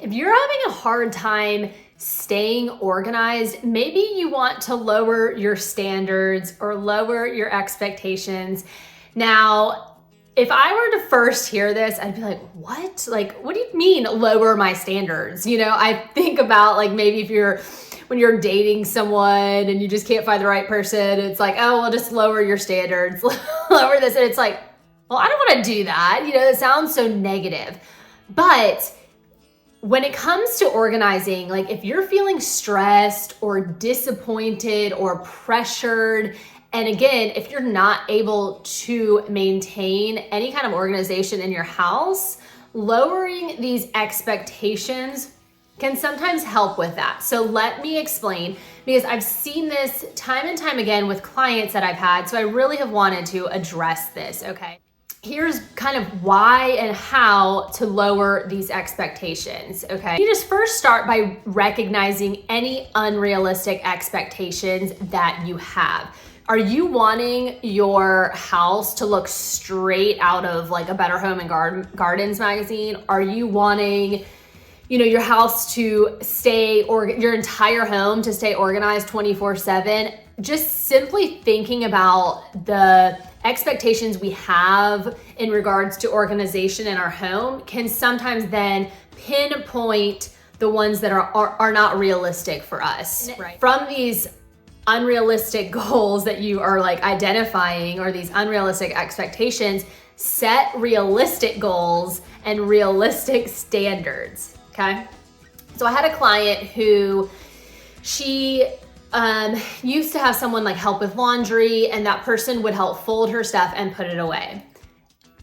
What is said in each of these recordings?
If you're having a hard time staying organized, maybe you want to lower your standards or lower your expectations. Now, if I were to first hear this, I'd be like, what? Like, what do you mean lower my standards? You know, I think about like maybe when you're dating someone and you just can't find the right person, it's like, oh, well, just lower your standards, lower this. And it's like, well, I don't want to do that. You know, it sounds so negative. But when it comes to organizing, like if you're feeling stressed or disappointed or pressured, and again, if you're not able to maintain any kind of organization in your house, lowering these expectations can sometimes help with that. So let me explain, because I've seen this time and time again with clients that I've had. So I really have wanted to address this, okay? Here's kind of why and how to lower these expectations, okay? You just first start by recognizing any unrealistic expectations that you have. Are you wanting your house to look straight out of like a Better Home and Gardens magazine? Are you wanting, you know, your house to stay, or your entire home to stay organized 24/7? Just simply thinking about the expectations we have in regards to organization in our home can sometimes then pinpoint the ones that are not realistic for us. Right. From these unrealistic goals that you are like identifying, or these unrealistic expectations, set realistic goals and realistic standards, okay? So I had a client who she used to have someone like help with laundry, and that person would help fold her stuff and put it away.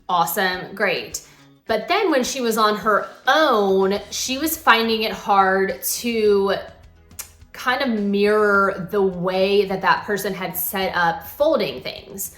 Awesome, great. But then when she was on her own, she was finding it hard to kind of mirror the way that that person had set up folding things.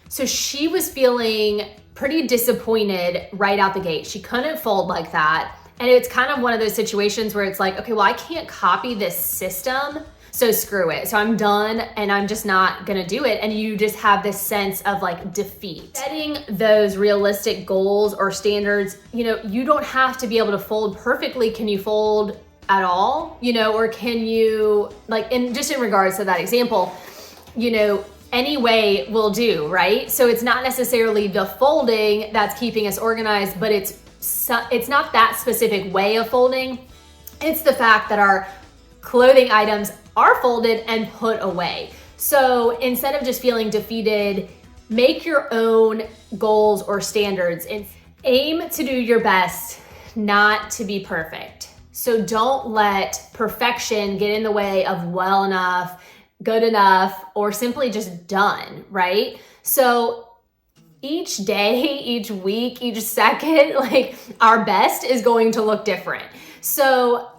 So she was feeling pretty disappointed right out the gate. She couldn't fold like that. And it's kind of one of those situations where it's like, okay, well, I can't copy this system, so screw it. So I'm done and I'm just not gonna do it. And you just have this sense of like defeat. Setting those realistic goals or standards, you know, you don't have to be able to fold perfectly. Can you fold at all? You know, or can you, like, in regards to that example, you know, any way will do, right? So it's not necessarily the folding that's keeping us organized, but it's not that specific way of folding. It's the fact that our clothing items are folded and put away. So instead of just feeling defeated, make your own goals or standards and aim to do your best, not to be perfect. So don't let perfection get in the way of well enough, good enough, or simply just done, right? So each day, each week, each second, like our best is going to look different. So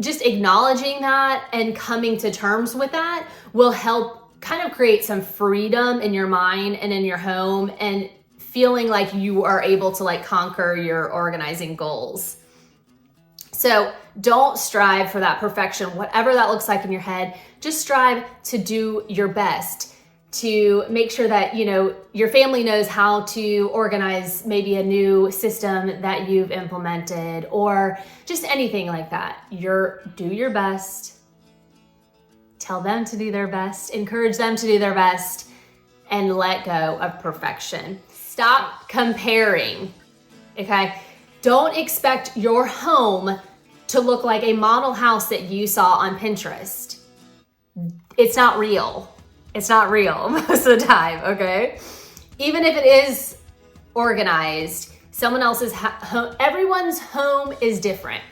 just acknowledging that and coming to terms with that will help kind of create some freedom in your mind and in your home, and feeling like you are able to like conquer your organizing goals. So don't strive for that perfection, whatever that looks like in your head. Just strive to do your best to make sure that, you know, your family knows how to organize maybe a new system that you've implemented, or just anything like that. Do your best. Tell them to do their best. Encourage them to do their best, and let go of perfection. Stop comparing, okay? Don't expect your home to look like a model house that you saw on Pinterest. It's not real. It's not real most of the time, okay? Even if it is organized, someone else's home, everyone's home is different.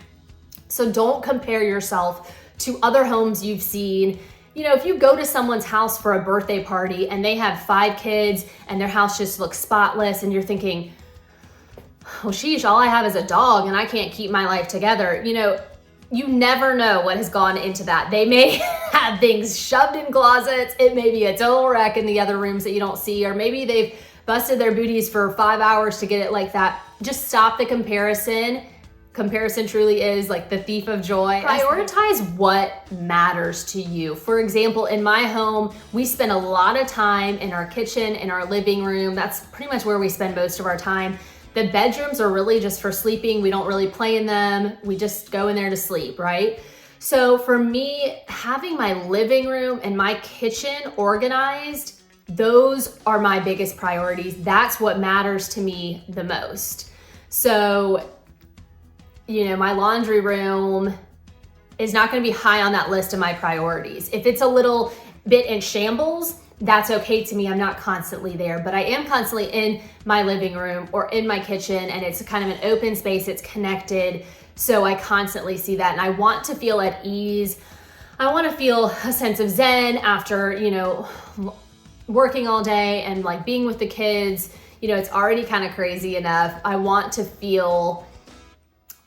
So don't compare yourself to other homes you've seen. You know, if you go to someone's house for a birthday party and they have 5 kids and their house just looks spotless, and you're thinking, oh sheesh, all I have is a dog and I can't keep my life together. You know, you never know what has gone into that. They may have things shoved in closets. It may be a total wreck in the other rooms that you don't see, or maybe they've busted their booties for 5 hours to get it like that. Just stop the comparison. Comparison truly is like the thief of joy. Prioritize what matters to you. For example, in my home, we spend a lot of time in our kitchen, in our living room. That's pretty much where we spend most of our time. The bedrooms are really just for sleeping. We don't really play in them. We just go in there to sleep, right? So for me, having my living room and my kitchen organized, those are my biggest priorities. That's what matters to me the most. So, my laundry room is not going to be high on that list of my priorities. If it's a little bit in shambles, that's okay to me. I'm not constantly there, but I am constantly in my living room or in my kitchen, and it's kind of an open space. It's connected. So I constantly see that, and I want to feel at ease. I want to feel a sense of zen after, working all day and like being with the kids. It's already kind of crazy enough. I want to feel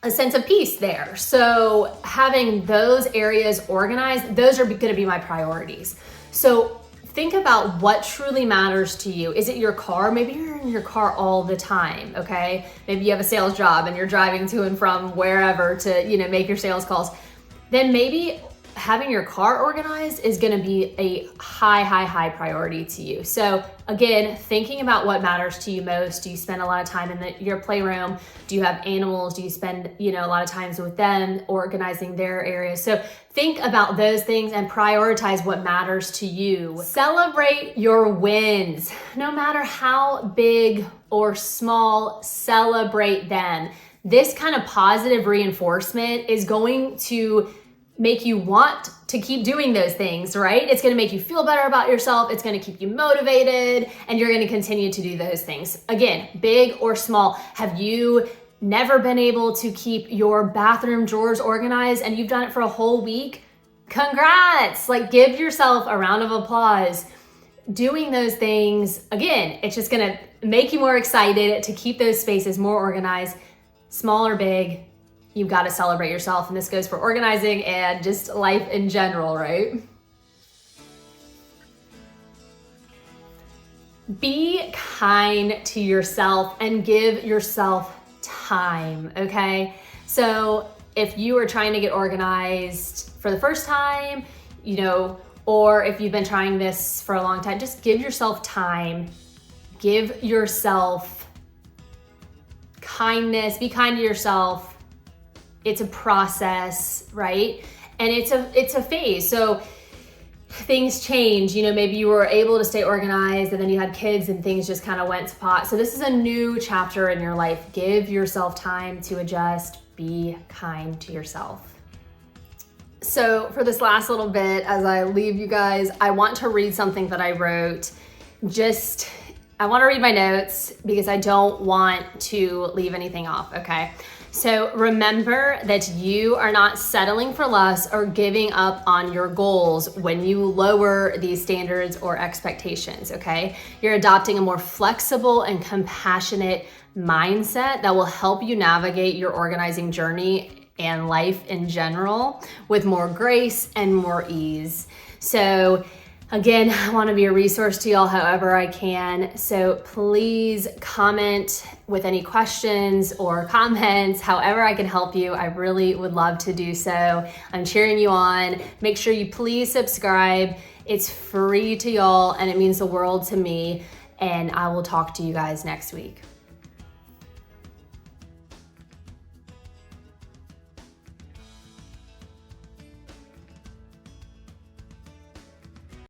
a sense of peace there. So having those areas organized, those are going to be my priorities. So think about what truly matters to you. Is it your car? Maybe you're in your car all the time, okay? Maybe you have a sales job and you're driving to and from wherever to, make your sales calls. Then maybe having your car organized is gonna be a high priority to you. So again, thinking about what matters to you most. Do you spend a lot of time in your playroom? Do you have animals? Do you spend, a lot of times with them, organizing their areas? So think about those things and prioritize what matters to you. Celebrate your wins. No matter how big or small, celebrate them. This kind of positive reinforcement is going to make you want to keep doing those things, right? It's gonna make you feel better about yourself. It's gonna keep you motivated, and you're gonna continue to do those things. Again, big or small. Have you never been able to keep your bathroom drawers organized and you've done it for a whole week? Congrats! Give yourself a round of applause. Doing those things, again, it's just gonna make you more excited to keep those spaces more organized, small or big. You've got to celebrate yourself, and this goes for organizing and just life in general, right? Be kind to yourself and give yourself time, okay? So if you are trying to get organized for the first time, or if you've been trying this for a long time, just give yourself time. Give yourself kindness. Be kind to yourself. It's a process, right? And it's a phase. So things change. Maybe you were able to stay organized and then you had kids and things just kind of went to pot. So this is a new chapter in your life. Give yourself time to adjust. Be kind to yourself. So for this last little bit, as I leave you guys, I want to read something that I wrote. I want to read my notes because I don't want to leave anything off, okay? So remember that you are not settling for less or giving up on your goals when you lower these standards or expectations, okay? You're adopting a more flexible and compassionate mindset that will help you navigate your organizing journey and life in general with more grace and more ease. So again, I want to be a resource to y'all however I can. So please comment with any questions or comments, however I can help you. I really would love to do so. I'm cheering you on. Make sure you please subscribe. It's free to y'all and it means the world to me. And I will talk to you guys next week.